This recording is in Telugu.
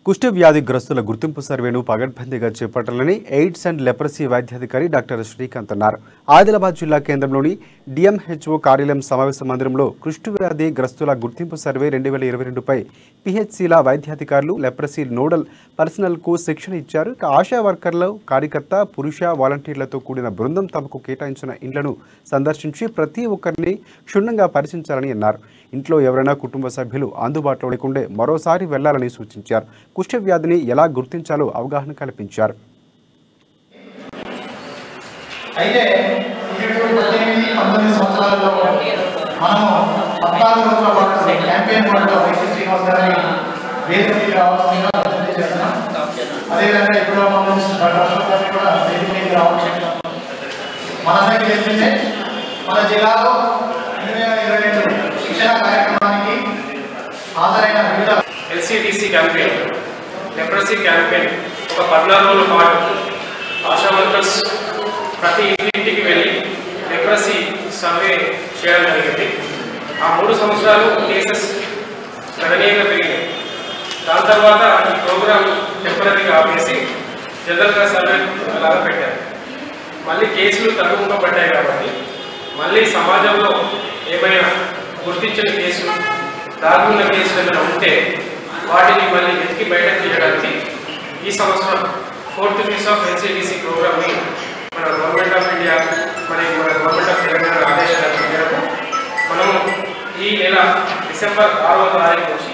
కుష్ఠ వ్యాధిగ్రస్తుల గుర్తింపు సర్వేను పగడ్బందీగా చేపట్టాలని ఎయిడ్స్ అండ్ లెప్రసీ వైద్యాధికారి డాక్టర్ శ్రీకాంత్ అన్నారు. ఆదిలాబాద్ జిల్లా కేంద్రంలోని డిఎంహెచ్ఓ కార్యాలయం సమావేశ మందిరంలో కుష్ఠ వ్యాధి గ్రస్తుల గుర్తింపు సర్వే 2022పై పిహెచ్సిల వైద్యాధికారులు లెప్రసీ నోడల్ పర్సనల్కు శిక్షణ ఇచ్చారు. ఆశా వర్కర్లు, కార్యకర్త, పురుష వాలంటీర్లతో కూడిన బృందం తమకు కేటాయించిన ఇండ్లను సందర్శించి ప్రతి ఒక్కరిని క్షుణ్ణంగా పరిశీలించాలని అన్నారు. ఇంట్లో ఎవరైనా కుటుంబ సభ్యులు అందుబాటులో లేకుంటే మరోసారి వెళ్లాలని సూచించారు. కుష్ఠ వ్యాధిని ఎలా గుర్తించాలో అవగాహన కల్పించారు. అయితే 18-19 సంవత్సరాలలో మనం 14 రోజుల పాటు క్యాంపెయిన్ మోడ్లో వైసీ శ్రీనివాస్ గారిని వేదికకి రావాల్సిందిగా విజ్ఞప్తి చేస్తున్నాం. అదేవిధంగా ఇప్పుడు మనం డాక్టర్ అశోక్ గారిని కూడా వేదికకి రావాల్సిందిగా మనందరికీ తెలిసిందే. మన జిల్లాలో 2022 శిక్షణ కార్యక్రమానికి హాజరైన వివిధ ఎల్సిడిసి క్యాంపెయిన్, లెప్రసీ క్యాంపెయిన్ ఒక 14 రోజుల పాటు ఆశా వర్కర్స్ ప్రతి ఇంటికి వెళ్ళి లెప్రసీ సర్వే చేయడం జరిగింది. ఆ 3 సంవత్సరాలు కేసెస్ గణనీయంగా పెరిగాయి. దాని తర్వాత ఈ ప్రోగ్రామ్ టెంపరీగా ఆపేసి జనరల్గా సర్వే లాగా పెట్టారు. మళ్ళీ కేసులు తగ్గుముఖం పడ్డాయి కాబట్టి మళ్ళీ సమాజంలో ఏమైనా గుర్తించిన కేసులు, దాగున్న కేసులు ఏమైనా ఉంటే వాటిని మళ్ళీ వెతికి బయట తీయడానికి ఈ సంవత్సరం 4th ఫేజ్ ఆఫ్ ఎన్సిడిసి ప్రోగ్రామ్ని మన గవర్నమెంట్ ఆఫ్ ఇండియా మరియు మన గవర్నమెంట్ ఆఫ్ తెలంగాణ ఆదేశాల మేరకు మనము ఈ నెల డిసెంబర్ 6వ తారీఖు నుంచి